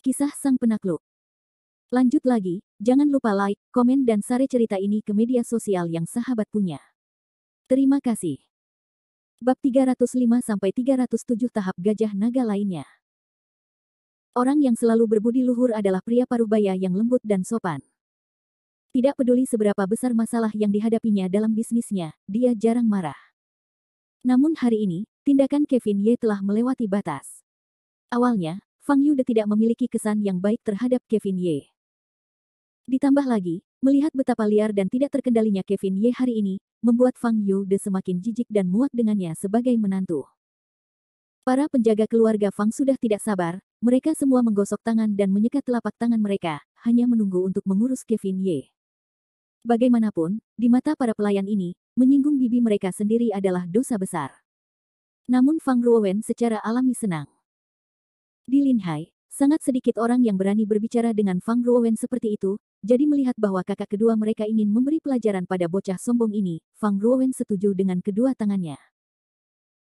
Kisah Sang Penakluk. Lanjut lagi, jangan lupa like, komen dan share cerita ini ke media sosial yang sahabat punya. Terima kasih. Bab 305-307 tahap gajah naga lainnya. Orang yang selalu berbudi luhur adalah pria parubaya yang lembut dan sopan. Tidak peduli seberapa besar masalah yang dihadapinya dalam bisnisnya, dia jarang marah. Namun hari ini, tindakan Kevin Ye telah melewati batas. Awalnya, Fang Yude tidak memiliki kesan yang baik terhadap Kevin Ye. Ditambah lagi, melihat betapa liar dan tidak terkendalinya Kevin Ye hari ini, membuat Fang Yude semakin jijik dan muak dengannya sebagai menantu. Para penjaga keluarga Fang sudah tidak sabar, mereka semua menggosok tangan dan menyekat telapak tangan mereka, hanya menunggu untuk mengurus Kevin Ye. Bagaimanapun, di mata para pelayan ini, menyinggung bibi mereka sendiri adalah dosa besar. Namun Fang Ruowen secara alami senang. Di Linhai, sangat sedikit orang yang berani berbicara dengan Fang Ruowen seperti itu, jadi melihat bahwa kakak kedua mereka ingin memberi pelajaran pada bocah sombong ini, Fang Ruowen setuju dengan kedua tangannya.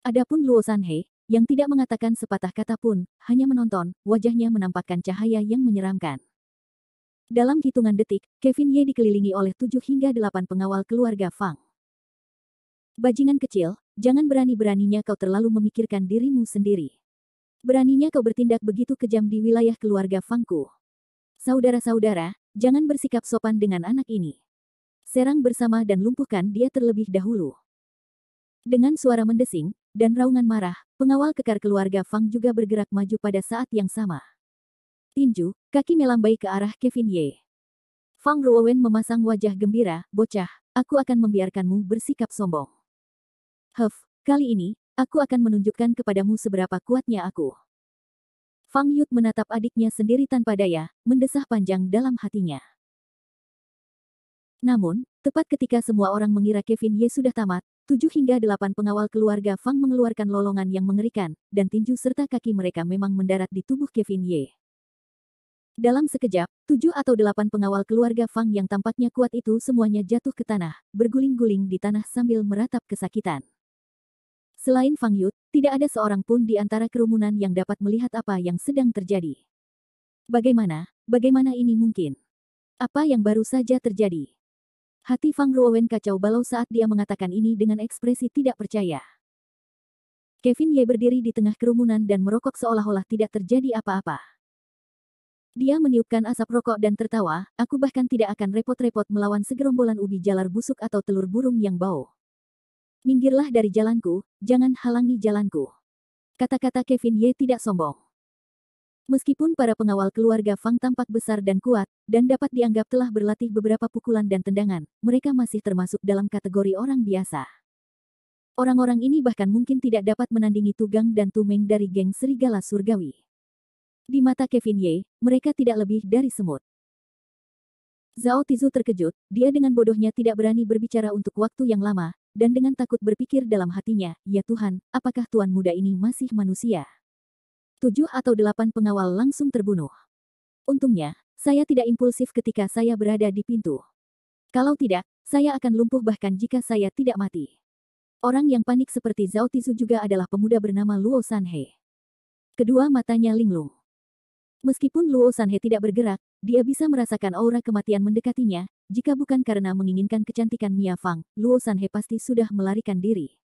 Adapun Luo Sanhe, yang tidak mengatakan sepatah kata pun, hanya menonton, wajahnya menampakkan cahaya yang menyeramkan. Dalam hitungan detik, Kevin Ye dikelilingi oleh 7 hingga 8 pengawal keluarga Fang. Bajingan kecil, jangan berani-beraninya kau terlalu memikirkan dirimu sendiri. Beraninya kau bertindak begitu kejam di wilayah keluarga Fangku. Saudara-saudara, jangan bersikap sopan dengan anak ini. Serang bersama dan lumpuhkan dia terlebih dahulu. Dengan suara mendesing, dan raungan marah, pengawal kekar keluarga Fang juga bergerak maju pada saat yang sama. Tinju, kaki melambai ke arah Kevin Ye. Fang Ruowen memasang wajah gembira, bocah, aku akan membiarkanmu bersikap sombong. Kali ini, aku akan menunjukkan kepadamu seberapa kuatnya aku. Fang Yud menatap adiknya sendiri tanpa daya, mendesah panjang dalam hatinya. Namun, tepat ketika semua orang mengira Kevin Ye sudah tamat, 7 hingga 8 pengawal keluarga Fang mengeluarkan lolongan yang mengerikan, dan tinju serta kaki mereka memang mendarat di tubuh Kevin Ye. Dalam sekejap, 7 atau 8 pengawal keluarga Fang yang tampaknya kuat itu semuanya jatuh ke tanah, berguling-guling di tanah sambil meratap kesakitan. Selain Fang Yud, tidak ada seorang pun di antara kerumunan yang dapat melihat apa yang sedang terjadi. Bagaimana ini mungkin? Apa yang baru saja terjadi? Hati Fang Ruowen kacau balau saat dia mengatakan ini dengan ekspresi tidak percaya. Kevin Ye berdiri di tengah kerumunan dan merokok seolah-olah tidak terjadi apa-apa. Dia meniupkan asap rokok dan tertawa, aku bahkan tidak akan repot-repot melawan segerombolan ubi jalar busuk atau telur burung yang bau. Minggirlah dari jalanku, jangan halangi jalanku. Kata-kata Kevin Ye tidak sombong. Meskipun para pengawal keluarga Fang tampak besar dan kuat, dan dapat dianggap telah berlatih beberapa pukulan dan tendangan, mereka masih termasuk dalam kategori orang biasa. Orang-orang ini bahkan mungkin tidak dapat menandingi Tugang dan Tumeng dari geng serigala surgawi. Di mata Kevin Ye, mereka tidak lebih dari semut. Zhao Tizu terkejut, dia dengan bodohnya tidak berani berbicara untuk waktu yang lama, dan dengan takut berpikir dalam hatinya, ya Tuhan, apakah tuan muda ini masih manusia? 7 atau 8 pengawal langsung terbunuh. Untungnya, saya tidak impulsif ketika saya berada di pintu. Kalau tidak, saya akan lumpuh bahkan jika saya tidak mati. Orang yang panik seperti Zhao Tizu juga adalah pemuda bernama Luo Sanhe. Kedua matanya linglung. Meskipun Luo Sanhe tidak bergerak, dia bisa merasakan aura kematian mendekatinya, jika bukan karena menginginkan kecantikan Mia Fang, Luo Sanhe pasti sudah melarikan diri.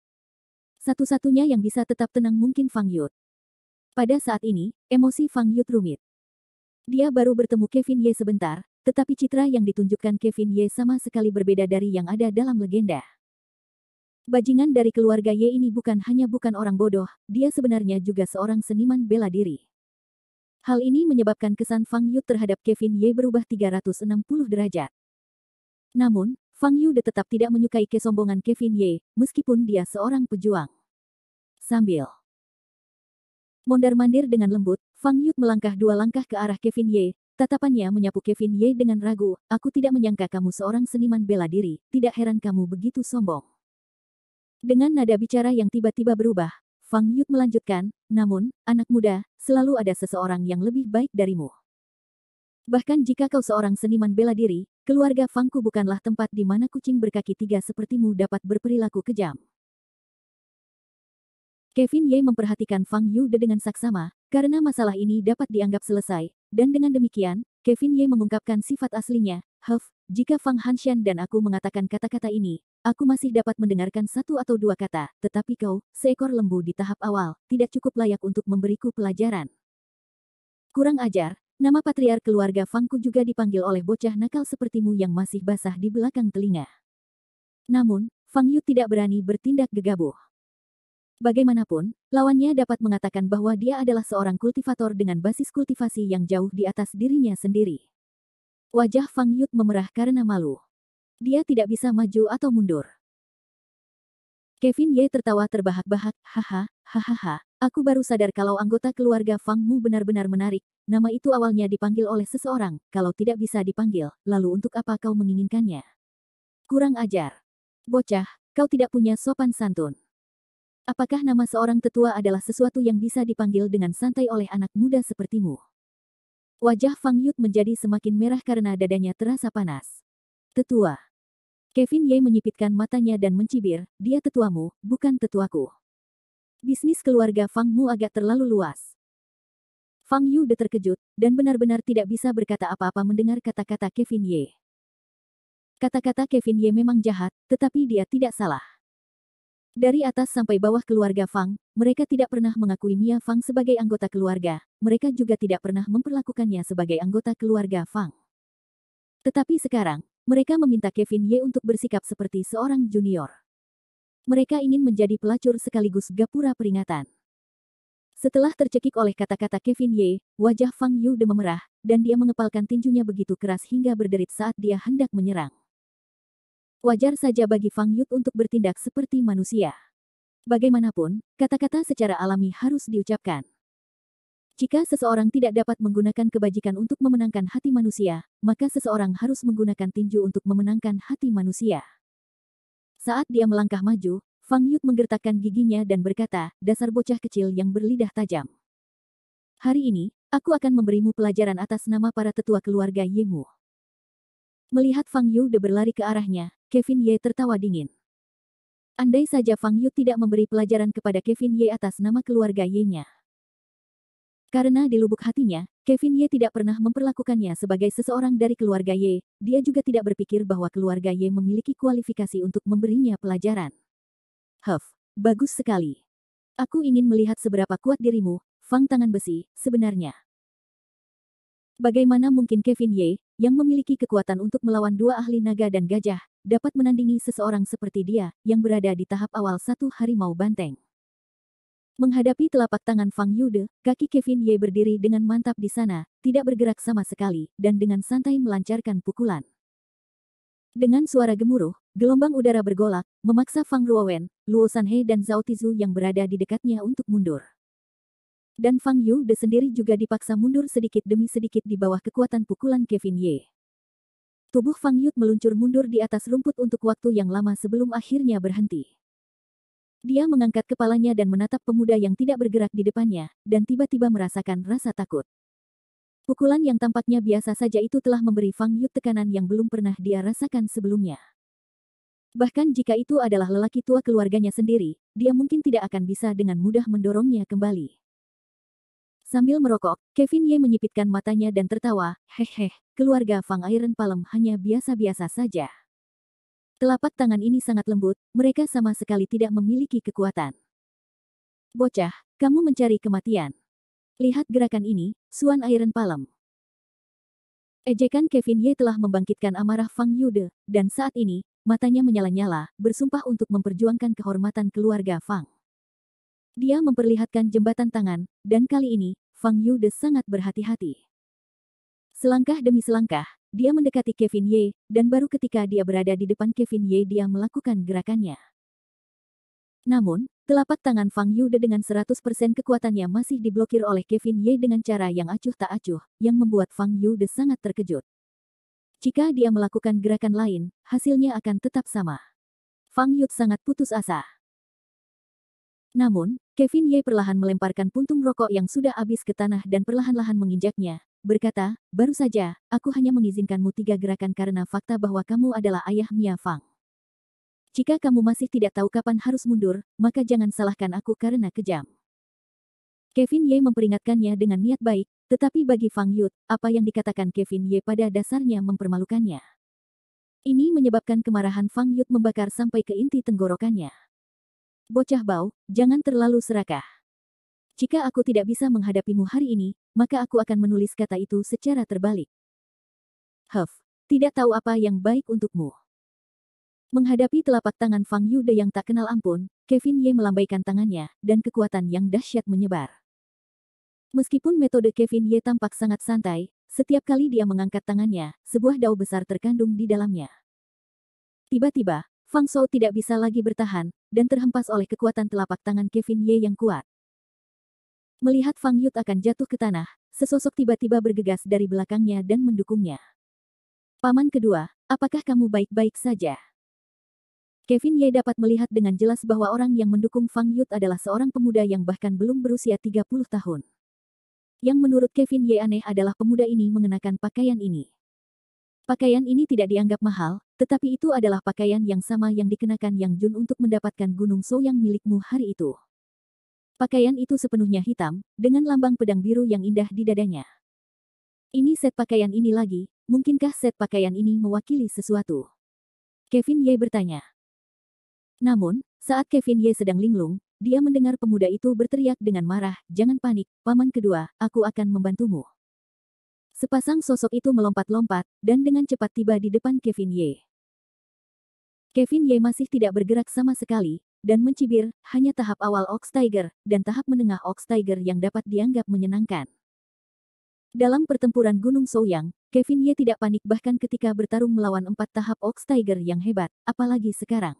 Satu-satunya yang bisa tetap tenang mungkin Fang Yud. Pada saat ini, emosi Fang Yud rumit. Dia baru bertemu Kevin Ye sebentar, tetapi citra yang ditunjukkan Kevin Ye sama sekali berbeda dari yang ada dalam legenda. Bajingan dari keluarga Ye ini bukan orang bodoh, dia sebenarnya juga seorang seniman bela diri. Hal ini menyebabkan kesan Fang Yud terhadap Kevin Ye berubah 360 derajat. Namun, Fang Yud tetap tidak menyukai kesombongan Kevin Ye, meskipun dia seorang pejuang. Sambil mondar-mandir dengan lembut, Fang Yud melangkah 2 langkah ke arah Kevin Ye, tatapannya menyapu Kevin Ye dengan ragu, aku tidak menyangka kamu seorang seniman bela diri, tidak heran kamu begitu sombong. Dengan nada bicara yang tiba-tiba berubah, Fang Yud melanjutkan, namun, anak muda, selalu ada seseorang yang lebih baik darimu. Bahkan jika kau seorang seniman bela diri, keluarga Fangku bukanlah tempat di mana kucing berkaki 3 sepertimu dapat berperilaku kejam. Kevin Ye memperhatikan Fang Yude dengan saksama, karena masalah ini dapat dianggap selesai, dan dengan demikian, Kevin Ye mengungkapkan sifat aslinya. Jika Fang Hanshan dan aku mengatakan kata-kata ini, aku masih dapat mendengarkan satu atau dua kata, tetapi kau, seekor lembu di tahap awal, tidak cukup layak untuk memberiku pelajaran. Kurang ajar, nama patriark keluarga Fangku juga dipanggil oleh bocah nakal sepertimu yang masih basah di belakang telinga. Namun, Fang Yu tidak berani bertindak gegabah. Bagaimanapun, lawannya dapat mengatakan bahwa dia adalah seorang kultivator dengan basis kultivasi yang jauh di atas dirinya sendiri. Wajah Fang Yu memerah karena malu. Dia tidak bisa maju atau mundur. Kevin Ye tertawa terbahak-bahak, hahaha, aku baru sadar kalau anggota keluarga Fang Mu benar-benar menarik. Nama itu awalnya dipanggil oleh seseorang, kalau tidak bisa dipanggil, lalu untuk apa kau menginginkannya? Kurang ajar. Bocah, kau tidak punya sopan santun. Apakah nama seorang tetua adalah sesuatu yang bisa dipanggil dengan santai oleh anak muda sepertimu? Wajah Fang Yu menjadi semakin merah karena dadanya terasa panas. Tetua. Kevin Ye menyipitkan matanya dan mencibir, dia tetuamu, bukan tetuaku. Bisnis keluarga Fang Mu agak terlalu luas. Fang Yu terkejut, dan benar-benar tidak bisa berkata apa-apa mendengar kata-kata Kevin Ye. Kata-kata Kevin Ye memang jahat, tetapi dia tidak salah. Dari atas sampai bawah keluarga Fang, mereka tidak pernah mengakui Mia Fang sebagai anggota keluarga, mereka juga tidak pernah memperlakukannya sebagai anggota keluarga Fang. Tetapi sekarang, mereka meminta Kevin Ye untuk bersikap seperti seorang junior. Mereka ingin menjadi pelacur sekaligus gapura peringatan. Setelah tercekik oleh kata-kata Kevin Ye, wajah Fang Yu memerah, dan dia mengepalkan tinjunya begitu keras hingga berderit saat dia hendak menyerang. Wajar saja bagi Fang Yu untuk bertindak seperti manusia. Bagaimanapun, kata-kata secara alami harus diucapkan. Jika seseorang tidak dapat menggunakan kebajikan untuk memenangkan hati manusia, maka seseorang harus menggunakan tinju untuk memenangkan hati manusia. Saat dia melangkah maju, Fang Yu menggertakkan giginya dan berkata, dasar bocah kecil yang berlidah tajam. Hari ini, aku akan memberimu pelajaran atas nama para tetua keluarga Yemu. Melihat Fang Yu berlari ke arahnya, Kevin Ye tertawa dingin. Andai saja Fang Yu tidak memberi pelajaran kepada Kevin Ye atas nama keluarga Ye-nya. Karena di lubuk hatinya, Kevin Ye tidak pernah memperlakukannya sebagai seseorang dari keluarga Ye, dia juga tidak berpikir bahwa keluarga Ye memiliki kualifikasi untuk memberinya pelajaran. Bagus sekali. Aku ingin melihat seberapa kuat dirimu, Fang Tangan Besi, sebenarnya. Bagaimana mungkin Kevin Ye, yang memiliki kekuatan untuk melawan dua ahli naga dan gajah, dapat menandingi seseorang seperti dia, yang berada di tahap awal satu harimau banteng. Menghadapi telapak tangan Fang Yu, kaki Kevin Ye berdiri dengan mantap di sana, tidak bergerak sama sekali, dan dengan santai melancarkan pukulan. Dengan suara gemuruh, gelombang udara bergolak, memaksa Fang Ruowen, Luo Sanhe dan Zhao Tizu yang berada di dekatnya untuk mundur. Dan Fang Yu sendiri juga dipaksa mundur sedikit demi sedikit di bawah kekuatan pukulan Kevin Ye. Tubuh Fang Yu meluncur mundur di atas rumput untuk waktu yang lama sebelum akhirnya berhenti. Dia mengangkat kepalanya dan menatap pemuda yang tidak bergerak di depannya, dan tiba-tiba merasakan rasa takut. Pukulan yang tampaknya biasa saja itu telah memberi Fang Yu tekanan yang belum pernah dia rasakan sebelumnya. Bahkan jika itu adalah lelaki tua keluarganya sendiri, dia mungkin tidak akan bisa dengan mudah mendorongnya kembali. Sambil merokok, Kevin Ye menyipitkan matanya dan tertawa, keluarga Fang Iron Palm hanya biasa-biasa saja. Telapak tangan ini sangat lembut, mereka sama sekali tidak memiliki kekuatan. Bocah, kamu mencari kematian. Lihat gerakan ini, Suan Iron Palm. Ejekan Kevin Ye telah membangkitkan amarah Fang Yu, dan saat ini, matanya menyala-nyala, bersumpah untuk memperjuangkan kehormatan keluarga Fang. Dia memperlihatkan jembatan tangan, dan kali ini, Fang Yu sangat berhati-hati. Selangkah demi selangkah, dia mendekati Kevin Ye, dan baru ketika dia berada di depan Kevin Ye dia melakukan gerakannya. Namun, telapak tangan Fang Yu dengan 100% kekuatannya masih diblokir oleh Kevin Ye dengan cara yang acuh tak acuh, yang membuat Fang Yu sangat terkejut. Jika dia melakukan gerakan lain, hasilnya akan tetap sama. Fang Yu sangat putus asa. Namun, Kevin Ye perlahan melemparkan puntung rokok yang sudah habis ke tanah dan perlahan-lahan menginjaknya, berkata, baru saja, aku hanya mengizinkanmu 3 gerakan karena fakta bahwa kamu adalah ayah Mia Fang. Jika kamu masih tidak tahu kapan harus mundur, maka jangan salahkan aku karena kejam. Kevin Ye memperingatkannya dengan niat baik, Tetapi bagi Fang Yut, apa yang dikatakan Kevin Ye pada dasarnya mempermalukannya. Ini menyebabkan kemarahan Fang Yut membakar sampai ke inti tenggorokannya. Bocah bau, jangan terlalu serakah. Jika aku tidak bisa menghadapimu hari ini, maka aku akan menulis kata itu secara terbalik. Tidak tahu apa yang baik untukmu. Menghadapi telapak tangan Fang Yude yang tak kenal ampun, Kevin Ye melambaikan tangannya, dan kekuatan yang dahsyat menyebar. Meskipun metode Kevin Ye tampak sangat santai, setiap kali dia mengangkat tangannya, sebuah dao besar terkandung di dalamnya. Tiba-tiba, Fang Shou tidak bisa lagi bertahan, dan terhempas oleh kekuatan telapak tangan Kevin Ye yang kuat. Melihat Fang Yut akan jatuh ke tanah, sesosok tiba-tiba bergegas dari belakangnya dan mendukungnya. Paman kedua, apakah kamu baik-baik saja? Kevin Ye dapat melihat dengan jelas bahwa orang yang mendukung Fang Yut adalah seorang pemuda yang bahkan belum berusia 30 tahun. Yang menurut Kevin Ye aneh adalah pemuda ini mengenakan pakaian ini. Pakaian ini tidak dianggap mahal, tetapi itu adalah pakaian yang sama yang dikenakan Yang Jun untuk mendapatkan Gunung Souyang milikmu hari itu. Pakaian itu sepenuhnya hitam, dengan lambang pedang biru yang indah di dadanya. Ini set pakaian ini lagi, mungkinkah set pakaian ini mewakili sesuatu? Kevin Ye bertanya. Namun, saat Kevin Ye sedang linglung, dia mendengar pemuda itu berteriak dengan marah, "Jangan panik, paman kedua, aku akan membantumu." Sepasang sosok itu melompat-lompat, dan dengan cepat tiba di depan Kevin Ye. Kevin Ye masih tidak bergerak sama sekali, dan mencibir, hanya tahap awal Ox Tiger, dan tahap menengah Ox Tiger yang dapat dianggap menyenangkan. Dalam pertempuran Gunung Souyang, Kevin Ye tidak panik bahkan ketika bertarung melawan 4 tahap Ox Tiger yang hebat, apalagi sekarang.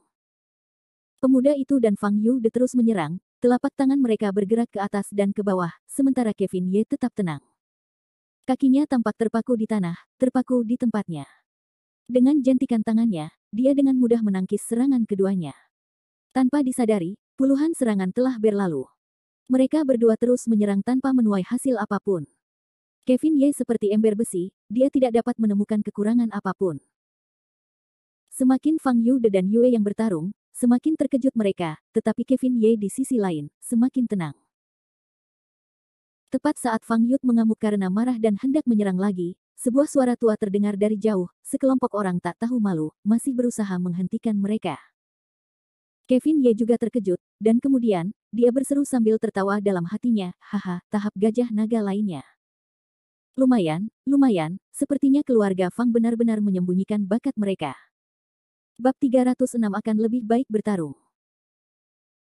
Pemuda itu dan Fang Yude terus menyerang, telapak tangan mereka bergerak ke atas dan ke bawah, sementara Kevin Ye tetap tenang. Kakinya tampak terpaku di tanah, terpaku di tempatnya. Dengan jentikan tangannya, dia dengan mudah menangkis serangan keduanya. Tanpa disadari, puluhan serangan telah berlalu. Mereka berdua terus menyerang tanpa menuai hasil apapun. Kevin Ye seperti ember besi, dia tidak dapat menemukan kekurangan apapun. Semakin Fang Yude dan Yue yang bertarung, semakin terkejut mereka, tetapi Kevin Ye di sisi lain, semakin tenang. Tepat saat Fang Yut mengamuk karena marah dan hendak menyerang lagi, sebuah suara tua terdengar dari jauh, sekelompok orang tak tahu malu, masih berusaha menghentikan mereka. Kevin Ye juga terkejut, dan kemudian, dia berseru sambil tertawa dalam hatinya, "Haha, tahap gajah naga lainnya. Lumayan, sepertinya keluarga Fang benar-benar menyembunyikan bakat mereka." Bab 306 akan lebih baik bertarung.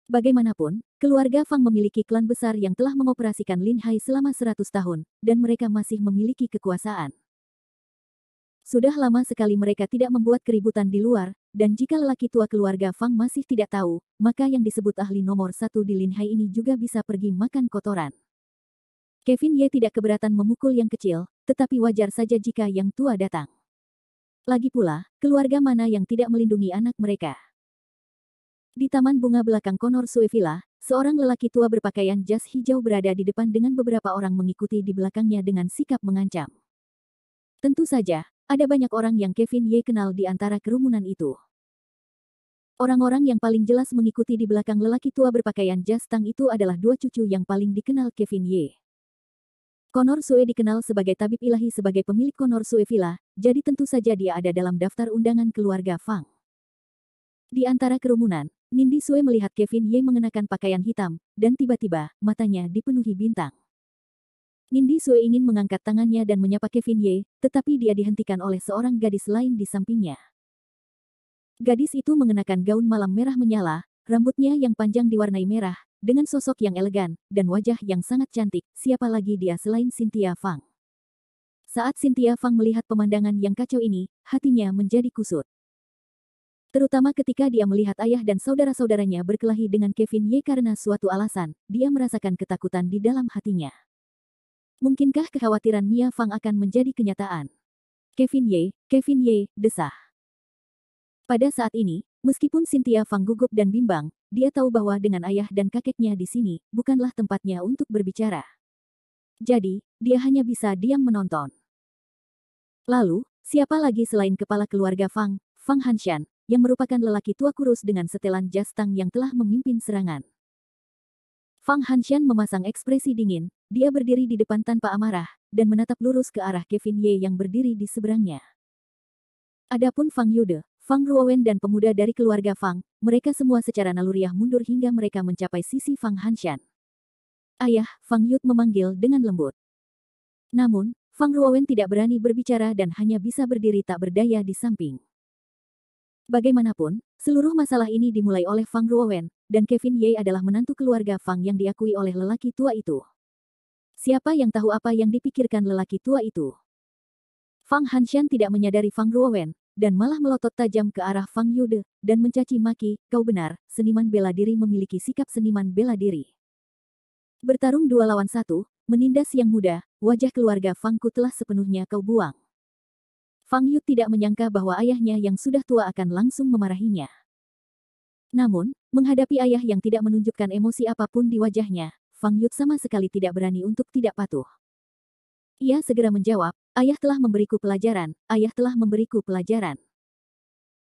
Bagaimanapun, keluarga Fang memiliki klan besar yang telah mengoperasikan Lin Hai selama 100 tahun, dan mereka masih memiliki kekuasaan. Sudah lama sekali mereka tidak membuat keributan di luar, dan jika lelaki tua keluarga Fang masih tidak tahu, maka yang disebut ahli nomor 1 di Lin Hai ini juga bisa pergi makan kotoran. Kevin Ye tidak keberatan memukul yang kecil, tetapi wajar saja jika yang tua datang. Lagi pula, keluarga mana yang tidak melindungi anak mereka? Di taman bunga belakang Konor Sue Villa, seorang lelaki tua berpakaian jas hijau berada di depan dengan beberapa orang mengikuti di belakangnya dengan sikap mengancam. Tentu saja, ada banyak orang yang Kevin Ye kenal di antara kerumunan itu. Orang-orang yang paling jelas mengikuti di belakang lelaki tua berpakaian jas tang itu adalah dua cucu yang paling dikenal Kevin Ye. Konor Sue dikenal sebagai tabib ilahi sebagai pemilik Konor Sue Villa, jadi tentu saja dia ada dalam daftar undangan keluarga Fang. Di antara kerumunan, Nindi Sue melihat Kevin Ye mengenakan pakaian hitam, dan tiba-tiba, matanya dipenuhi bintang. Nindi Sue ingin mengangkat tangannya dan menyapa Kevin Ye, tetapi dia dihentikan oleh seorang gadis lain di sampingnya. Gadis itu mengenakan gaun malam merah menyala, rambutnya yang panjang diwarnai merah, dengan sosok yang elegan, dan wajah yang sangat cantik, siapa lagi dia selain Cynthia Fang. Saat Cynthia Fang melihat pemandangan yang kacau ini, hatinya menjadi kusut. Terutama ketika dia melihat ayah dan saudara-saudaranya berkelahi dengan Kevin Ye karena suatu alasan, dia merasakan ketakutan di dalam hatinya. Mungkinkah kekhawatiran Mia Fang akan menjadi kenyataan? Kevin Ye, desah. Pada saat ini, meskipun Cynthia Fang gugup dan bimbang, dia tahu bahwa dengan ayah dan kakeknya di sini, bukanlah tempatnya untuk berbicara. Jadi, dia hanya bisa diam menonton. Lalu, siapa lagi selain kepala keluarga Fang, Fang Hanshan, yang merupakan lelaki tua kurus dengan setelan jas tang yang telah memimpin serangan. Fang Hanshan memasang ekspresi dingin, dia berdiri di depan tanpa amarah, dan menatap lurus ke arah Kevin Ye yang berdiri di seberangnya. Adapun Fang Yude, Fang Ruowen dan pemuda dari keluarga Fang, mereka semua secara naluriah mundur hingga mereka mencapai sisi Fang Hanshan. Ayah, Fang Yud memanggil dengan lembut. Namun, Fang Ruowen tidak berani berbicara dan hanya bisa berdiri tak berdaya di samping. Bagaimanapun, seluruh masalah ini dimulai oleh Fang Ruowen, dan Kevin Ye adalah menantu keluarga Fang yang diakui oleh lelaki tua itu. Siapa yang tahu apa yang dipikirkan lelaki tua itu? Fang Hanshan tidak menyadari Fang Ruowen, dan malah melotot tajam ke arah Fang Yude, dan mencaci maki, kau benar, seniman bela diri memiliki sikap seniman bela diri. Bertarung 2 lawan 1, menindas yang muda, wajah keluarga Fangku telah sepenuhnya kau buang. Fang Yud tidak menyangka bahwa ayahnya yang sudah tua akan langsung memarahinya. Namun, menghadapi ayah yang tidak menunjukkan emosi apapun di wajahnya, Fang Yud sama sekali tidak berani untuk tidak patuh. Ia segera menjawab, ayah telah memberiku pelajaran, ayah telah memberiku pelajaran.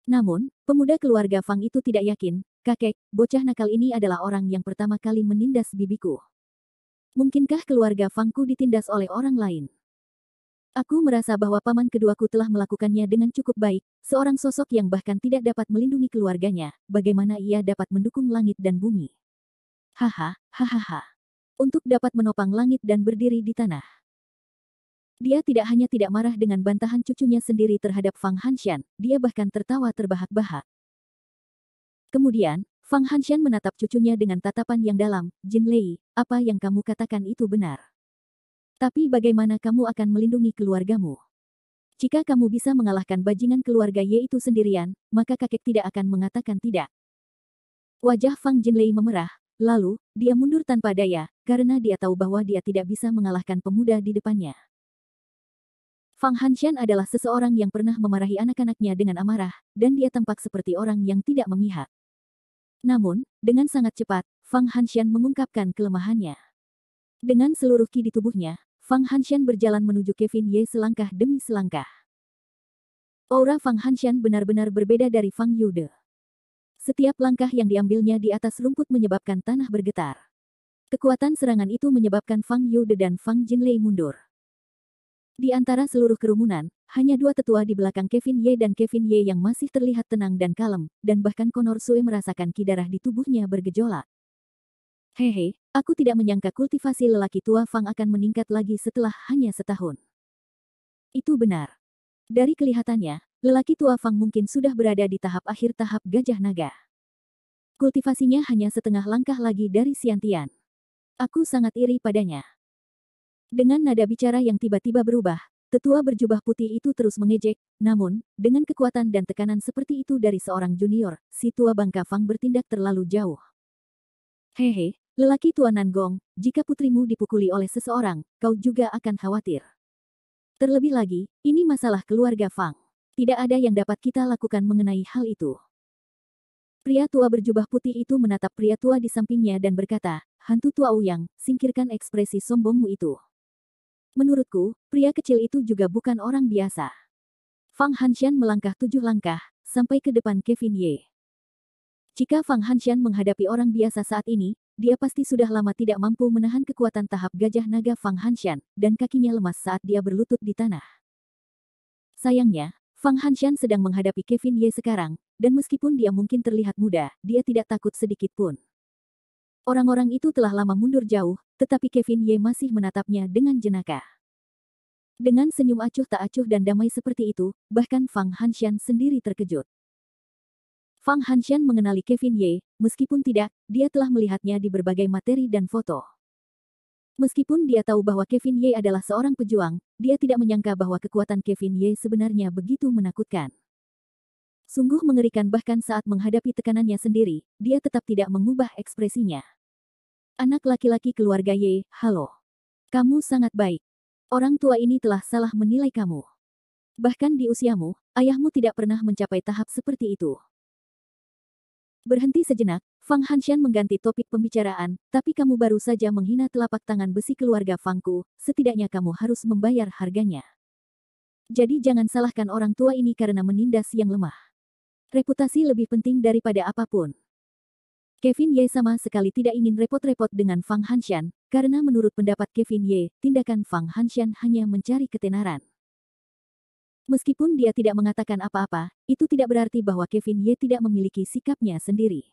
Namun, pemuda keluarga Fang itu tidak yakin, kakek, bocah nakal ini adalah orang yang pertama kali menindas bibiku. Mungkinkah keluarga Fangku ditindas oleh orang lain? Aku merasa bahwa paman keduaku telah melakukannya dengan cukup baik, seorang sosok yang bahkan tidak dapat melindungi keluarganya, bagaimana ia dapat mendukung langit dan bumi? Haha, hahaha. Untuk dapat menopang langit dan berdiri di tanah. Dia tidak hanya tidak marah dengan bantahan cucunya sendiri terhadap Fang Hanshan, dia bahkan tertawa terbahak-bahak. Kemudian, Fang Hanshan menatap cucunya dengan tatapan yang dalam, Jin Lei, apa yang kamu katakan itu benar. Tapi bagaimana kamu akan melindungi keluargamu? Jika kamu bisa mengalahkan bajingan keluarga Ye itu sendirian, maka kakek tidak akan mengatakan tidak. Wajah Fang Jinlei memerah, lalu, dia mundur tanpa daya, karena dia tahu bahwa dia tidak bisa mengalahkan pemuda di depannya. Fang Hanshan adalah seseorang yang pernah memarahi anak-anaknya dengan amarah, dan dia tampak seperti orang yang tidak memihak. Namun, dengan sangat cepat, Fang Hanshan mengungkapkan kelemahannya. Dengan seluruh ki di tubuhnya, Fang Hanshan berjalan menuju Kevin Ye selangkah demi selangkah. Aura Fang Hanshan benar-benar berbeda dari Fang Yude. Setiap langkah yang diambilnya di atas rumput menyebabkan tanah bergetar. Kekuatan serangan itu menyebabkan Fang Yude dan Fang Jinlei mundur. Di antara seluruh kerumunan, hanya 2 tetua di belakang Kevin Ye dan Kevin Ye yang masih terlihat tenang dan kalem, dan bahkan Conor Sue merasakan ki darah di tubuhnya bergejolak. Hehe, aku tidak menyangka kultivasi lelaki tua Fang akan meningkat lagi setelah hanya setahun. Itu benar. Dari kelihatannya, lelaki tua Fang mungkin sudah berada di tahap akhir tahap gajah naga. Kultivasinya hanya setengah langkah lagi dari Xiantian. Aku sangat iri padanya. Dengan nada bicara yang tiba-tiba berubah, tetua berjubah putih itu terus mengejek, namun, dengan kekuatan dan tekanan seperti itu dari seorang junior, si tua bangka Fang bertindak terlalu jauh. Hehe, lelaki tua Nangong, jika putrimu dipukuli oleh seseorang, kau juga akan khawatir. Terlebih lagi, ini masalah keluarga Fang. Tidak ada yang dapat kita lakukan mengenai hal itu. Pria tua berjubah putih itu menatap pria tua di sampingnya dan berkata, hantu tua Ouyang, singkirkan ekspresi sombongmu itu. Menurutku, pria kecil itu juga bukan orang biasa. Fang Hanshan melangkah 7 langkah, sampai ke depan Kevin Ye. Jika Fang Hanshan menghadapi orang biasa saat ini, dia pasti sudah lama tidak mampu menahan kekuatan tahap gajah naga Fang Hanshan, dan kakinya lemas saat dia berlutut di tanah. Sayangnya, Fang Hanshan sedang menghadapi Kevin Ye sekarang, dan meskipun dia mungkin terlihat muda, dia tidak takut sedikit pun. Orang-orang itu telah lama mundur jauh, tetapi Kevin Ye masih menatapnya dengan jenaka. Dengan senyum acuh tak acuh dan damai seperti itu, bahkan Fang Hanshan sendiri terkejut. Fang Hanshan mengenali Kevin Ye, meskipun tidak, dia telah melihatnya di berbagai materi dan foto. Meskipun dia tahu bahwa Kevin Ye adalah seorang pejuang, dia tidak menyangka bahwa kekuatan Kevin Ye sebenarnya begitu menakutkan. Sungguh mengerikan bahkan saat menghadapi tekanannya sendiri, dia tetap tidak mengubah ekspresinya. Anak laki-laki keluarga Ye, halo. Kamu sangat baik. Orang tua ini telah salah menilai kamu. Bahkan di usiamu, ayahmu tidak pernah mencapai tahap seperti itu. Berhenti sejenak, Fang Hanshan mengganti topik pembicaraan, tapi kamu baru saja menghina telapak tangan besi keluarga Fangku, setidaknya kamu harus membayar harganya. Jadi jangan salahkan orang tua ini karena menindas yang lemah. Reputasi lebih penting daripada apapun. Kevin Ye sama sekali tidak ingin repot-repot dengan Fang Hanshan, karena menurut pendapat Kevin Ye, tindakan Fang Hanshan hanya mencari ketenaran. Meskipun dia tidak mengatakan apa-apa, itu tidak berarti bahwa Kevin Ye tidak memiliki sikapnya sendiri.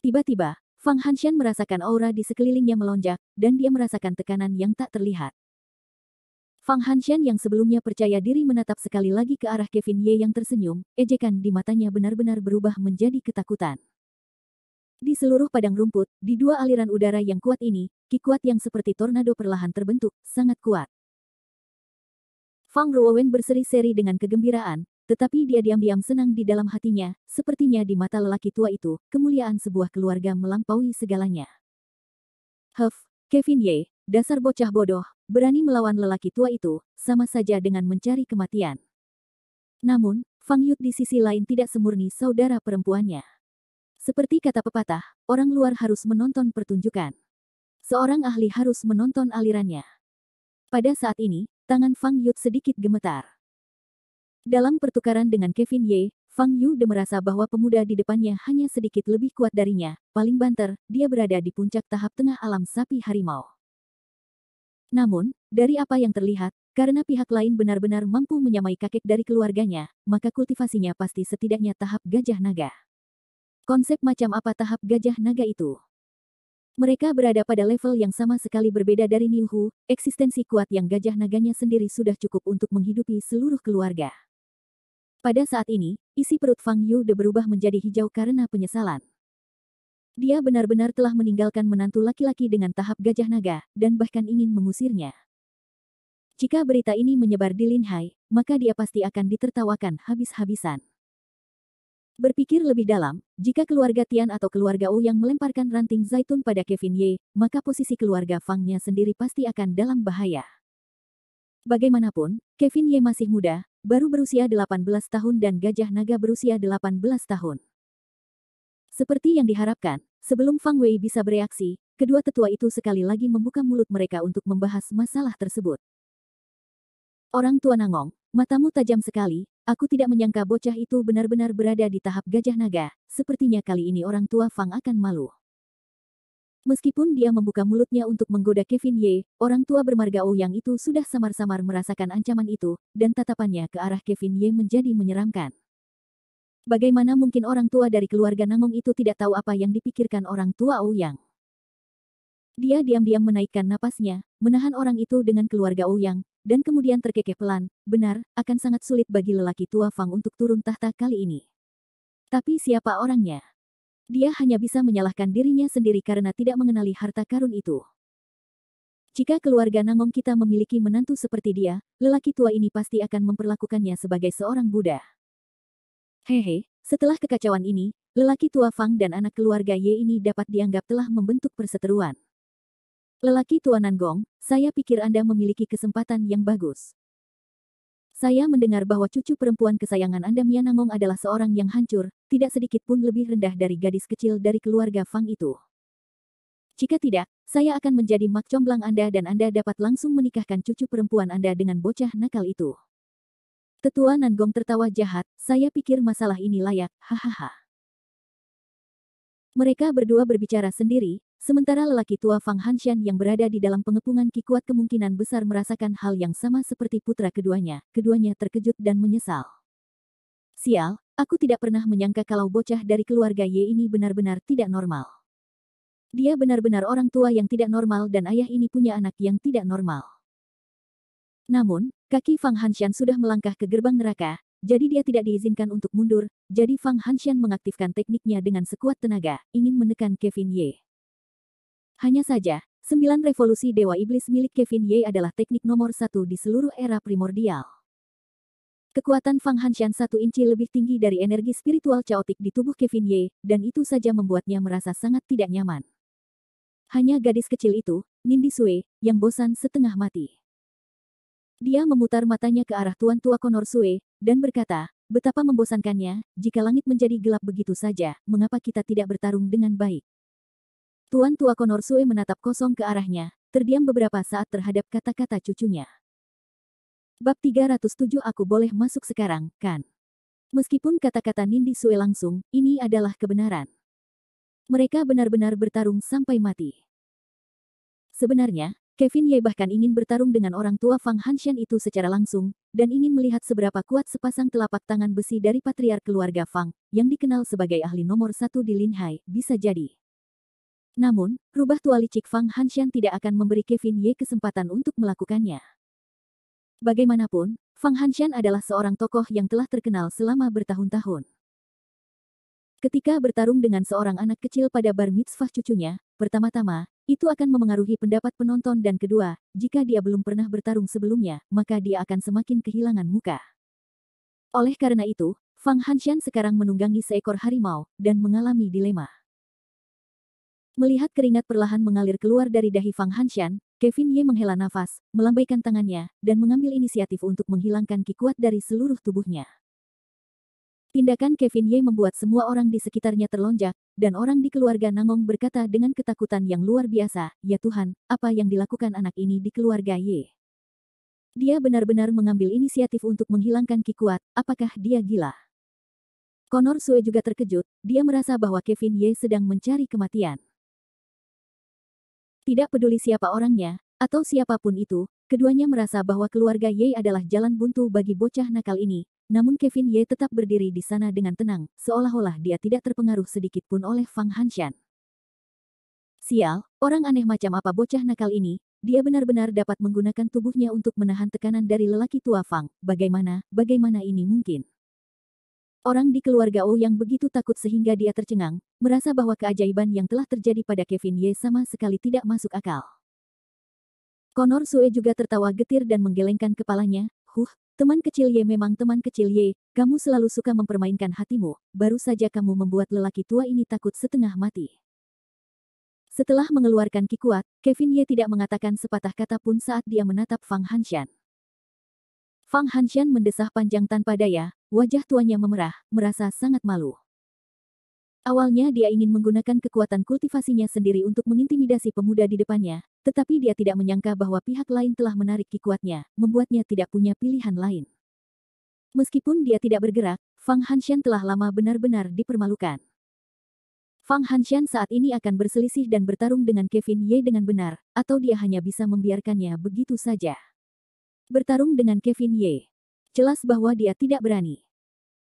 Tiba-tiba, Fang Hanshan merasakan aura di sekelilingnya melonjak, dan dia merasakan tekanan yang tak terlihat. Fang Hanshan yang sebelumnya percaya diri menatap sekali lagi ke arah Kevin Ye yang tersenyum, ejekan di matanya benar-benar berubah menjadi ketakutan. Di seluruh padang rumput, di dua aliran udara yang kuat ini, ki kuat yang seperti tornado perlahan terbentuk, sangat kuat. Fang Ruowen berseri-seri dengan kegembiraan, tetapi dia diam-diam senang di dalam hatinya, sepertinya di mata lelaki tua itu, kemuliaan sebuah keluarga melampaui segalanya. Kevin Ye, dasar bocah bodoh, berani melawan lelaki tua itu, sama saja dengan mencari kematian. Namun, Fang Yut di sisi lain tidak semurni saudara perempuannya. Seperti kata pepatah, orang luar harus menonton pertunjukan. Seorang ahli harus menonton alirannya. Pada saat ini, tangan Fang Yut sedikit gemetar. Dalam pertukaran dengan Kevin Ye, Fang Yut merasa bahwa pemuda di depannya hanya sedikit lebih kuat darinya, paling banter, dia berada di puncak tahap tengah alam sapi harimau. Namun, dari apa yang terlihat, karena pihak lain benar-benar mampu menyamai kakek dari keluarganya, maka kultivasinya pasti setidaknya tahap gajah naga. Konsep macam apa tahap gajah naga itu? Mereka berada pada level yang sama sekali berbeda dari Niu Hu, eksistensi kuat yang gajah naganya sendiri sudah cukup untuk menghidupi seluruh keluarga. Pada saat ini, isi perut Fang Yu berubah menjadi hijau karena penyesalan. Dia benar-benar telah meninggalkan menantu laki-laki dengan tahap gajah naga, dan bahkan ingin mengusirnya. Jika berita ini menyebar di Linhai, maka dia pasti akan ditertawakan habis-habisan. Berpikir lebih dalam, jika keluarga Tian atau keluarga Wu yang melemparkan ranting zaitun pada Kevin Ye, maka posisi keluarga Fang-nya sendiri pasti akan dalam bahaya. Bagaimanapun, Kevin Ye masih muda, baru berusia 18 tahun dan gajah naga berusia 18 tahun. Seperti yang diharapkan, sebelum Fang Wei bisa bereaksi, kedua tetua itu sekali lagi membuka mulut mereka untuk membahas masalah tersebut. Orang tua Nangong, matamu tajam sekali, aku tidak menyangka bocah itu benar-benar berada di tahap gajah naga, sepertinya kali ini orang tua Fang akan malu. Meskipun dia membuka mulutnya untuk menggoda Kevin Ye, orang tua bermarga Ouyang itu sudah samar-samar merasakan ancaman itu, dan tatapannya ke arah Kevin Ye menjadi menyeramkan. Bagaimana mungkin orang tua dari keluarga Nangong itu tidak tahu apa yang dipikirkan orang tua Ouyang? Dia diam-diam menaikkan napasnya, menahan orang itu dengan keluarga Ouyang, dan kemudian terkekeh pelan. Benar, akan sangat sulit bagi lelaki tua Fang untuk turun tahta kali ini. Tapi siapa orangnya? Dia hanya bisa menyalahkan dirinya sendiri karena tidak mengenali harta karun itu. Jika keluarga Nangong kita memiliki menantu seperti dia, lelaki tua ini pasti akan memperlakukannya sebagai seorang Buddha. Hehe, setelah kekacauan ini, lelaki tua Fang dan anak keluarga Ye ini dapat dianggap telah membentuk perseteruan. Lelaki tua Nangong, saya pikir Anda memiliki kesempatan yang bagus. Saya mendengar bahwa cucu perempuan kesayangan Anda Mia Nangong adalah seorang yang hancur, tidak sedikit pun lebih rendah dari gadis kecil dari keluarga Fang itu. Jika tidak, saya akan menjadi mak comblang Anda dan Anda dapat langsung menikahkan cucu perempuan Anda dengan bocah nakal itu. Tetua Nangong tertawa jahat, saya pikir masalah ini layak, hahaha. Mereka berdua berbicara sendiri, sementara lelaki tua Fang Hanshan yang berada di dalam pengepungan ki kuat kemungkinan besar merasakan hal yang sama seperti putra keduanya, keduanya terkejut dan menyesal. Sial, aku tidak pernah menyangka kalau bocah dari keluarga Ye ini benar-benar tidak normal. Dia benar-benar orang tua yang tidak normal dan ayah ini punya anak yang tidak normal. Namun, kaki Fang Hanshan sudah melangkah ke gerbang neraka, jadi dia tidak diizinkan untuk mundur, jadi Fang Hanshan mengaktifkan tekniknya dengan sekuat tenaga, ingin menekan Kevin Ye. Hanya saja, 9 revolusi Dewa Iblis milik Kevin Ye adalah teknik nomor 1 di seluruh era primordial. Kekuatan Fang Hanshan 1 inci lebih tinggi dari energi spiritual chaotic di tubuh Kevin Ye, dan itu saja membuatnya merasa sangat tidak nyaman. Hanya gadis kecil itu, Nindi Sue, yang bosan setengah mati. Dia memutar matanya ke arah Tuan Tua Konor Sue, dan berkata, betapa membosankannya, jika langit menjadi gelap begitu saja, mengapa kita tidak bertarung dengan baik? Tuan Tua Konor Sue menatap kosong ke arahnya, terdiam beberapa saat terhadap kata-kata cucunya. Bab 307 Aku boleh masuk sekarang, kan? Meskipun kata-kata Nindi Sue langsung, ini adalah kebenaran. Mereka benar-benar bertarung sampai mati. Sebenarnya, Kevin Ye bahkan ingin bertarung dengan orang tua Fang Hanshan itu secara langsung, dan ingin melihat seberapa kuat sepasang telapak tangan besi dari patriark keluarga Fang, yang dikenal sebagai ahli nomor satu di Linhai, bisa jadi. Namun, rubah tua licik Fang Hanshan tidak akan memberi Kevin Ye kesempatan untuk melakukannya. Bagaimanapun, Fang Hanshan adalah seorang tokoh yang telah terkenal selama bertahun-tahun. Ketika bertarung dengan seorang anak kecil pada bar mitzvah cucunya, pertama-tama, itu akan memengaruhi pendapat penonton dan kedua, jika dia belum pernah bertarung sebelumnya, maka dia akan semakin kehilangan muka. Oleh karena itu, Fang Hanshan sekarang menunggangi seekor harimau, dan mengalami dilema. Melihat keringat perlahan mengalir keluar dari dahi Fang Hanshan, Kevin Ye menghela nafas, melambaikan tangannya, dan mengambil inisiatif untuk menghilangkan ki kuat dari seluruh tubuhnya. Tindakan Kevin Ye membuat semua orang di sekitarnya terlonjak, dan orang di keluarga Nangong berkata dengan ketakutan yang luar biasa, "Ya Tuhan, apa yang dilakukan anak ini di keluarga Ye? Dia benar-benar mengambil inisiatif untuk menghilangkan ki kuat, apakah dia gila?" Connor Sue juga terkejut, dia merasa bahwa Kevin Ye sedang mencari kematian. Tidak peduli siapa orangnya, atau siapapun itu, keduanya merasa bahwa keluarga Ye adalah jalan buntu bagi bocah nakal ini. Namun Kevin Ye tetap berdiri di sana dengan tenang, seolah-olah dia tidak terpengaruh sedikit pun oleh Fang Hanshan. Sial, orang aneh macam apa bocah nakal ini, dia benar-benar dapat menggunakan tubuhnya untuk menahan tekanan dari lelaki tua Fang. Bagaimana ini mungkin? Orang di keluarga O yang begitu takut sehingga dia tercengang, merasa bahwa keajaiban yang telah terjadi pada Kevin Ye sama sekali tidak masuk akal. Connor Sue juga tertawa getir dan menggelengkan kepalanya, teman kecil Ye memang teman kecil Ye, kamu selalu suka mempermainkan hatimu, baru saja kamu membuat lelaki tua ini takut setengah mati. Setelah mengeluarkan ki kuat, Kevin Ye tidak mengatakan sepatah kata pun saat dia menatap Fang Hanshan. Fang Hanshan mendesah panjang tanpa daya, wajah tuanya memerah, merasa sangat malu. Awalnya dia ingin menggunakan kekuatan kultivasinya sendiri untuk mengintimidasi pemuda di depannya, tetapi dia tidak menyangka bahwa pihak lain telah menarik ki kuatnya, membuatnya tidak punya pilihan lain. Meskipun dia tidak bergerak, Fang Hanshan telah lama benar-benar dipermalukan. Fang Hanshan saat ini akan berselisih dan bertarung dengan Kevin Ye dengan benar, atau dia hanya bisa membiarkannya begitu saja. Bertarung dengan Kevin Ye. Jelas bahwa dia tidak berani.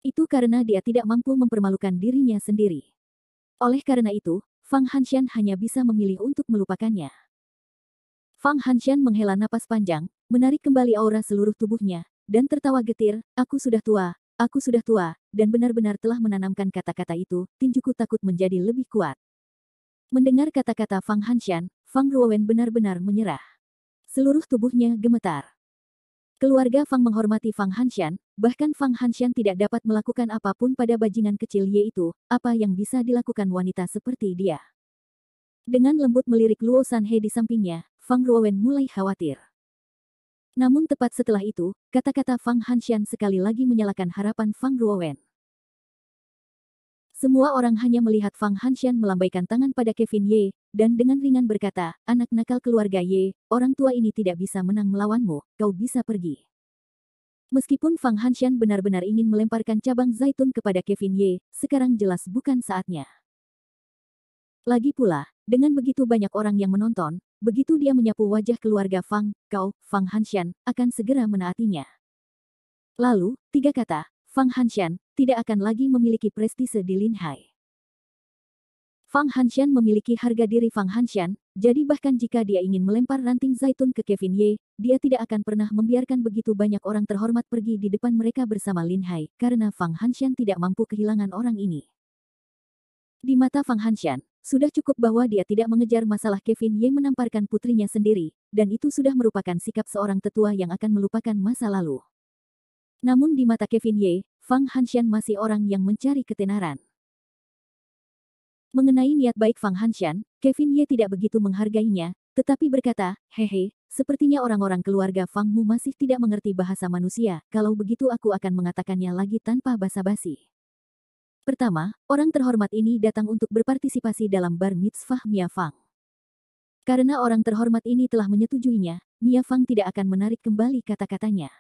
Itu karena dia tidak mampu mempermalukan dirinya sendiri. Oleh karena itu, Fang Hanshan hanya bisa memilih untuk melupakannya. Fang Hanshan menghela napas panjang, menarik kembali aura seluruh tubuhnya, dan tertawa getir, aku sudah tua, dan benar-benar telah menanamkan kata-kata itu, tinjuku takut menjadi lebih kuat. Mendengar kata-kata Fang Hanshan, Fang Ruowen benar-benar menyerah. Seluruh tubuhnya gemetar. Keluarga Fang menghormati Fang Hanshan, bahkan Fang Hanshan tidak dapat melakukan apapun pada bajingan kecil Ye itu, apa yang bisa dilakukan wanita seperti dia. Dengan lembut melirik Luo Sanhe di sampingnya, Fang Ruowen mulai khawatir. Namun tepat setelah itu, kata-kata Fang Hanshan sekali lagi menyalakan harapan Fang Ruowen. Semua orang hanya melihat Fang Hanshan melambaikan tangan pada Kevin Ye, dan dengan ringan berkata, anak nakal keluarga Ye, orang tua ini tidak bisa menang melawanmu, kau bisa pergi. Meskipun Fang Hanshan benar-benar ingin melemparkan cabang zaitun kepada Kevin Ye, sekarang jelas bukan saatnya. Lagi pula, dengan begitu banyak orang yang menonton, begitu dia menyapu wajah keluarga Fang, Fang Hanshan, akan segera menaatinya. Lalu, 3 kata, Fang Hanshan, tidak akan lagi memiliki prestise di Linhai. Fang Hanshan memiliki harga diri Fang Hanshan, jadi bahkan jika dia ingin melempar ranting zaitun ke Kevin Ye, dia tidak akan pernah membiarkan begitu banyak orang terhormat pergi di depan mereka bersama Linhai, karena Fang Hanshan tidak mampu kehilangan orang ini. Di mata Fang Hanshan, sudah cukup bahwa dia tidak mengejar masalah Kevin Ye menamparkan putrinya sendiri, dan itu sudah merupakan sikap seorang tetua yang akan melupakan masa lalu. Namun di mata Kevin Ye, Fang Hanshan masih orang yang mencari ketenaran. Mengenai niat baik Fang Hanshan, Kevin Ye tidak begitu menghargainya, tetapi berkata, hehe, sepertinya orang-orang keluarga Fangmu masih tidak mengerti bahasa manusia, kalau begitu aku akan mengatakannya lagi tanpa basa-basi. Pertama, orang terhormat ini datang untuk berpartisipasi dalam bar mitzvah Mia Fang. Karena orang terhormat ini telah menyetujuinya, Mia Fang tidak akan menarik kembali kata-katanya.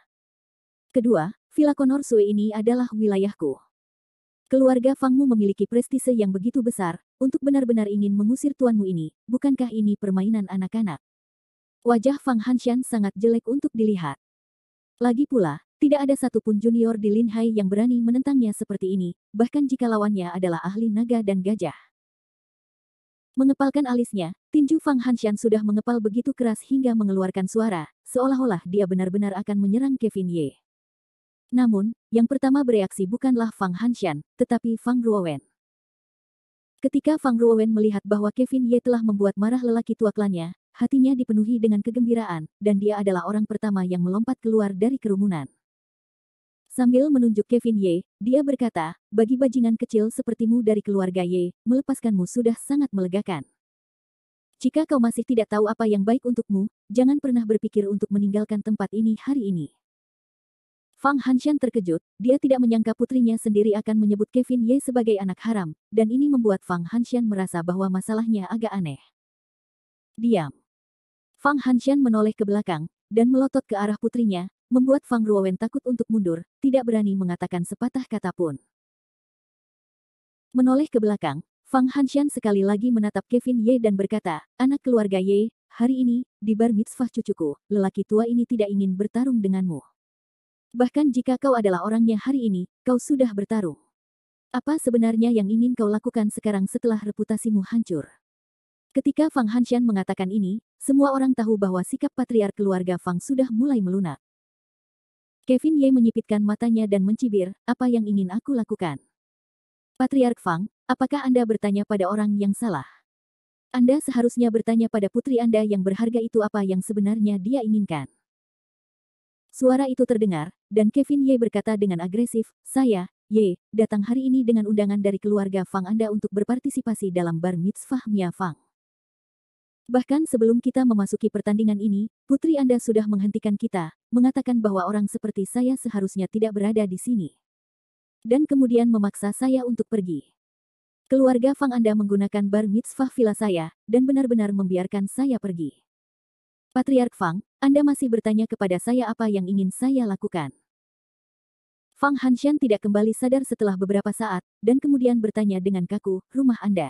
Kedua, Villa Connor Sue ini adalah wilayahku. Keluarga Fangmu memiliki prestise yang begitu besar, untuk benar-benar ingin mengusir tuanmu ini, bukankah ini permainan anak-anak? Wajah Fang Hanshan sangat jelek untuk dilihat. Lagi pula, tidak ada satupun junior di Lin Hai yang berani menentangnya seperti ini, bahkan jika lawannya adalah ahli naga dan gajah. Mengepalkan alisnya, tinju Fang Hanshan sudah mengepal begitu keras hingga mengeluarkan suara, seolah-olah dia benar-benar akan menyerang Kevin Ye. Namun, yang pertama bereaksi bukanlah Fang Hanshan, tetapi Fang Ruowen. Ketika Fang Ruowen melihat bahwa Kevin Ye telah membuat marah lelaki tua klannya, hatinya dipenuhi dengan kegembiraan, dan dia adalah orang pertama yang melompat keluar dari kerumunan. Sambil menunjuk Kevin Ye, dia berkata, bagi bajingan kecil sepertimu dari keluarga Ye, melepaskanmu sudah sangat melegakan. Jika kau masih tidak tahu apa yang baik untukmu, jangan pernah berpikir untuk meninggalkan tempat ini hari ini. Fang Hanshan terkejut, dia tidak menyangka putrinya sendiri akan menyebut Kevin Ye sebagai anak haram, dan ini membuat Fang Hanshan merasa bahwa masalahnya agak aneh. Diam. Fang Hanshan menoleh ke belakang, dan melotot ke arah putrinya, membuat Fang Ruowen takut untuk mundur, tidak berani mengatakan sepatah kata pun. Menoleh ke belakang, Fang Hanshan sekali lagi menatap Kevin Ye dan berkata, anak keluarga Ye, hari ini, di bar mitzvah cucuku, lelaki tua ini tidak ingin bertarung denganmu. Bahkan jika kau adalah orangnya hari ini, kau sudah bertarung. Apa sebenarnya yang ingin kau lakukan sekarang setelah reputasimu hancur? Ketika Fang Hanshan mengatakan ini, semua orang tahu bahwa sikap patriark keluarga Fang sudah mulai melunak. Kevin Ye menyipitkan matanya dan mencibir, apa yang ingin aku lakukan? Patriark Fang, apakah Anda bertanya pada orang yang salah? Anda seharusnya bertanya pada putri Anda yang berharga itu apa yang sebenarnya dia inginkan. Suara itu terdengar, dan Kevin Ye berkata dengan agresif, saya, Ye, datang hari ini dengan undangan dari keluarga Fang Anda untuk berpartisipasi dalam bar mitzvah Mia Fang. Bahkan sebelum kita memasuki pertandingan ini, putri Anda sudah menghentikan kita, mengatakan bahwa orang seperti saya seharusnya tidak berada di sini. Dan kemudian memaksa saya untuk pergi. Keluarga Fang Anda menggunakan bar mitzvah villa saya, dan benar-benar membiarkan saya pergi. Patriark Fang, Anda masih bertanya kepada saya apa yang ingin saya lakukan. Fang Hanshan tidak kembali sadar setelah beberapa saat, dan kemudian bertanya dengan kaku, rumah Anda.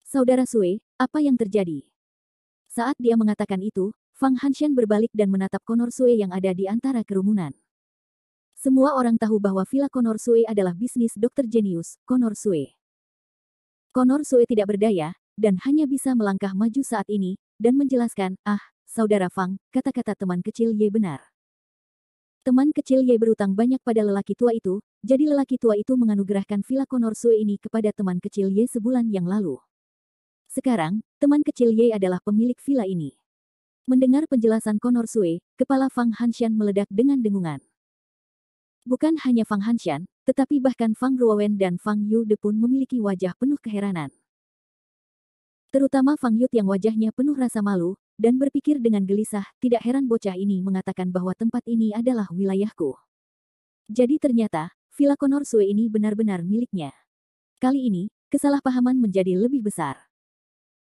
Saudara Sue, apa yang terjadi? Saat dia mengatakan itu, Fang Hanshan berbalik dan menatap Conor Sue yang ada di antara kerumunan. Semua orang tahu bahwa Villa Conor Sue adalah bisnis dokter jenius, Conor Sue. Conor Sue tidak berdaya, dan hanya bisa melangkah maju saat ini, dan menjelaskan, saudara Fang, kata-kata teman kecil Ye benar. Teman kecil Ye berutang banyak pada lelaki tua itu, jadi lelaki tua itu menganugerahkan Villa Conor Sue ini kepada teman kecil Ye sebulan yang lalu. Sekarang, teman kecil Ye adalah pemilik villa ini. Mendengar penjelasan Conor Sue, kepala Fang Hanshan meledak dengan dengungan. Bukan hanya Fang Hanshan, tetapi bahkan Fang Ruowen dan Fang Yude pun memiliki wajah penuh keheranan. Terutama Fang Yude yang wajahnya penuh rasa malu, dan berpikir dengan gelisah, tidak heran bocah ini mengatakan bahwa tempat ini adalah wilayahku. Jadi ternyata, Villa Conor Sue ini benar-benar miliknya. Kali ini, kesalahpahaman menjadi lebih besar.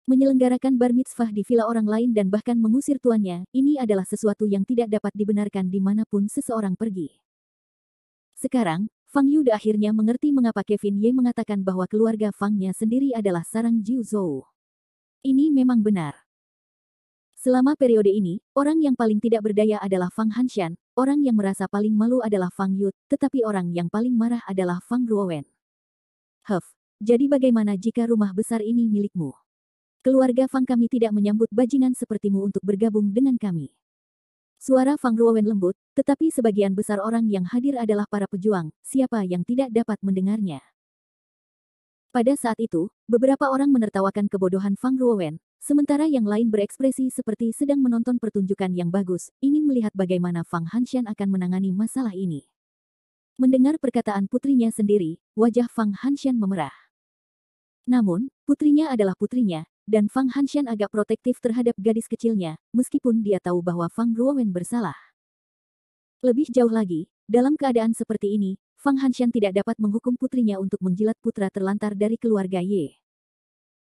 Menyelenggarakan bar mitzvah di villa orang lain dan bahkan mengusir tuannya, ini adalah sesuatu yang tidak dapat dibenarkan dimanapun seseorang pergi. Sekarang, Fang Yude akhirnya mengerti mengapa Kevin Ye mengatakan bahwa keluarga Fangnya sendiri adalah sarang Jiu Zhou. Ini memang benar. Selama periode ini, orang yang paling tidak berdaya adalah Fang Hanshan, orang yang merasa paling malu adalah Fang Yude, tetapi orang yang paling marah adalah Fang Ruowen. Jadi bagaimana jika rumah besar ini milikmu? Keluarga Fang kami tidak menyambut bajingan sepertimu untuk bergabung dengan kami. Suara Fang Ruowen lembut, tetapi sebagian besar orang yang hadir adalah para pejuang, siapa yang tidak dapat mendengarnya. Pada saat itu, beberapa orang menertawakan kebodohan Fang Ruowen, sementara yang lain berekspresi seperti sedang menonton pertunjukan yang bagus, ingin melihat bagaimana Fang Hanshan akan menangani masalah ini. Mendengar perkataan putrinya sendiri, wajah Fang Hanshan memerah. Namun, putrinya adalah putrinya, dan Fang Hanshan agak protektif terhadap gadis kecilnya, meskipun dia tahu bahwa Fang Ruowen bersalah. Lebih jauh lagi, dalam keadaan seperti ini, Fang Hanshan tidak dapat menghukum putrinya untuk menjilat putra terlantar dari keluarga Ye.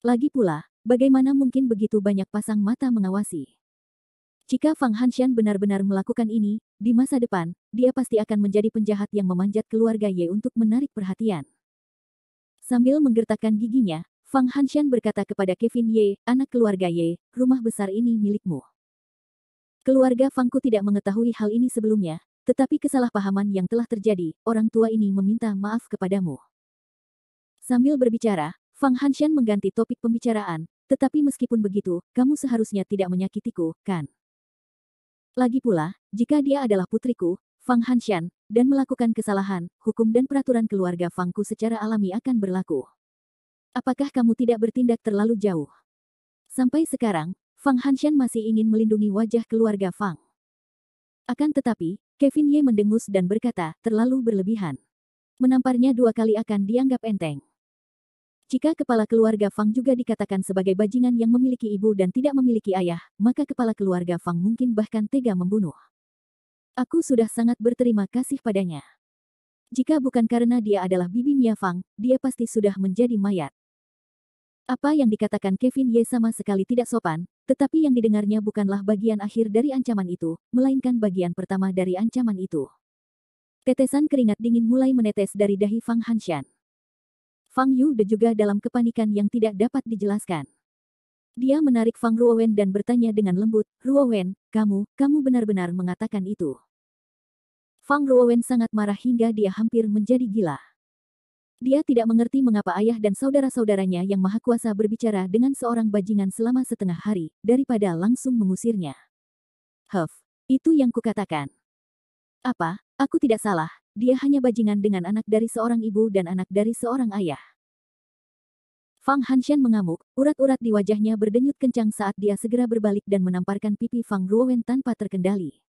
Lagi pula, bagaimana mungkin begitu banyak pasang mata mengawasi? Jika Fang Hanshan benar-benar melakukan ini, di masa depan, dia pasti akan menjadi penjahat yang memanjat keluarga Ye untuk menarik perhatian. Sambil menggertakkan giginya, Fang Hanshan berkata kepada Kevin Ye, anak keluarga Ye, rumah besar ini milikmu. Keluarga Fangku tidak mengetahui hal ini sebelumnya, tetapi kesalahpahaman yang telah terjadi, orang tua ini meminta maaf kepadamu. Sambil berbicara, Fang Hanshan mengganti topik pembicaraan, tetapi meskipun begitu, kamu seharusnya tidak menyakitiku, kan? Lagi pula, jika dia adalah putriku, Fang Hanshan, dan melakukan kesalahan, hukum dan peraturan keluarga Fangku secara alami akan berlaku. Apakah kamu tidak bertindak terlalu jauh? Sampai sekarang, Fang Hanshan masih ingin melindungi wajah keluarga Fang. Akan tetapi, Kevin Ye mendengus dan berkata, terlalu berlebihan. Menamparnya 2 kali akan dianggap enteng. Jika kepala keluarga Fang juga dikatakan sebagai bajingan yang memiliki ibu dan tidak memiliki ayah, maka kepala keluarga Fang mungkin bahkan tega membunuh. Aku sudah sangat berterima kasih padanya. Jika bukan karena dia adalah bibi Mia Fang, dia pasti sudah menjadi mayat. Apa yang dikatakan Kevin Ye sama sekali tidak sopan, tetapi yang didengarnya bukanlah bagian akhir dari ancaman itu, melainkan bagian pertama dari ancaman itu. Tetesan keringat dingin mulai menetes dari dahi Fang Hanshan. Fang Yude juga dalam kepanikan yang tidak dapat dijelaskan. Dia menarik Fang Ruowen dan bertanya dengan lembut, Ruowen, kamu benar-benar mengatakan itu. Fang Ruowen sangat marah hingga dia hampir menjadi gila. Dia tidak mengerti mengapa ayah dan saudara-saudaranya yang maha kuasa berbicara dengan seorang bajingan selama setengah hari, daripada langsung mengusirnya. Itu yang kukatakan. Apa, aku tidak salah, dia hanya bajingan dengan anak dari seorang ibu dan anak dari seorang ayah. Fang Hanshan mengamuk, urat-urat di wajahnya berdenyut kencang saat dia segera berbalik dan menamparkan pipi Fang Ruowen tanpa terkendali.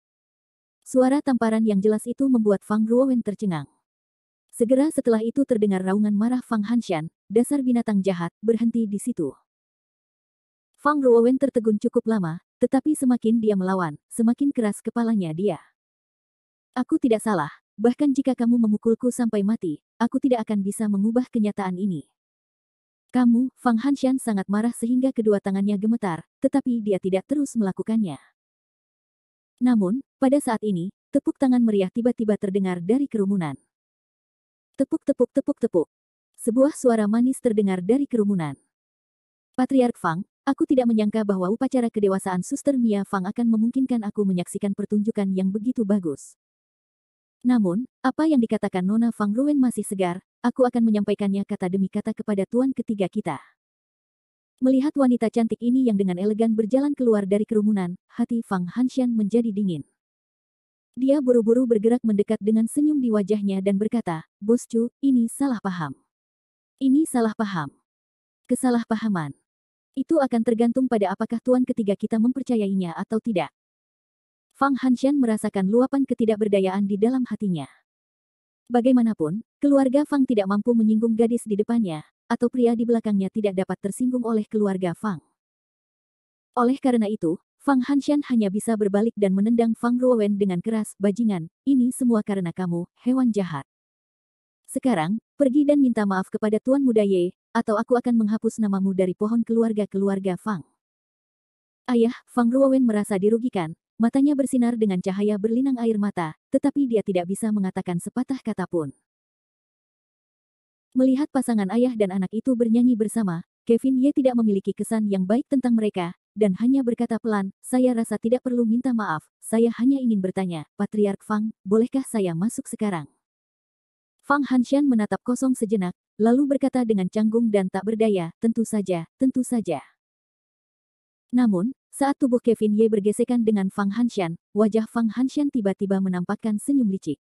Suara tamparan yang jelas itu membuat Fang Ruowen tercengang. Segera setelah itu terdengar raungan marah Fang Hanshan, dasar binatang jahat, berhenti di situ. Fang Ruowen tertegun cukup lama, tetapi semakin dia melawan, semakin keras kepalanya dia. Aku tidak salah, bahkan jika kamu memukulku sampai mati, aku tidak akan bisa mengubah kenyataan ini. Kamu, Fang Hanshan sangat marah sehingga kedua tangannya gemetar, tetapi dia tidak terus melakukannya. Namun, pada saat ini, tepuk tangan meriah tiba-tiba terdengar dari kerumunan. Tepuk-tepuk-tepuk-tepuk. Sebuah suara manis terdengar dari kerumunan. Patriark Fang, aku tidak menyangka bahwa upacara kedewasaan Suster Mia Fang akan memungkinkan aku menyaksikan pertunjukan yang begitu bagus. Namun, apa yang dikatakan Nona Fang Ruowen masih segar, aku akan menyampaikannya kata demi kata kepada tuan ketiga kita. Melihat wanita cantik ini yang dengan elegan berjalan keluar dari kerumunan, hati Fang Hanshan menjadi dingin. Dia buru-buru bergerak mendekat dengan senyum di wajahnya dan berkata, Bos Chu, ini salah paham. Ini salah paham. Kesalahpahaman. Itu akan tergantung pada apakah tuan ketiga kita mempercayainya atau tidak. Fang Hanshan merasakan luapan ketidakberdayaan di dalam hatinya. Bagaimanapun, keluarga Fang tidak mampu menyinggung gadis di depannya, atau pria di belakangnya tidak dapat tersinggung oleh keluarga Fang. Oleh karena itu, Fang Hanshan hanya bisa berbalik dan menendang Fang Ruowen dengan keras, bajingan, ini semua karena kamu, hewan jahat. Sekarang, pergi dan minta maaf kepada Tuan Muda Ye, atau aku akan menghapus namamu dari pohon keluarga-keluarga Fang. Ayah, Fang Ruowen merasa dirugikan. Matanya bersinar dengan cahaya berlinang air mata, tetapi dia tidak bisa mengatakan sepatah kata pun. Melihat pasangan ayah dan anak itu bernyanyi bersama, Kevin Ye tidak memiliki kesan yang baik tentang mereka, dan hanya berkata pelan, saya rasa tidak perlu minta maaf, saya hanya ingin bertanya, Patriark Fang, bolehkah saya masuk sekarang? Fang Hanshan menatap kosong sejenak, lalu berkata dengan canggung dan tak berdaya, tentu saja, tentu saja. Namun, saat tubuh Kevin Ye bergesekan dengan Fang Hanshan, wajah Fang Hanshan tiba-tiba menampakkan senyum licik.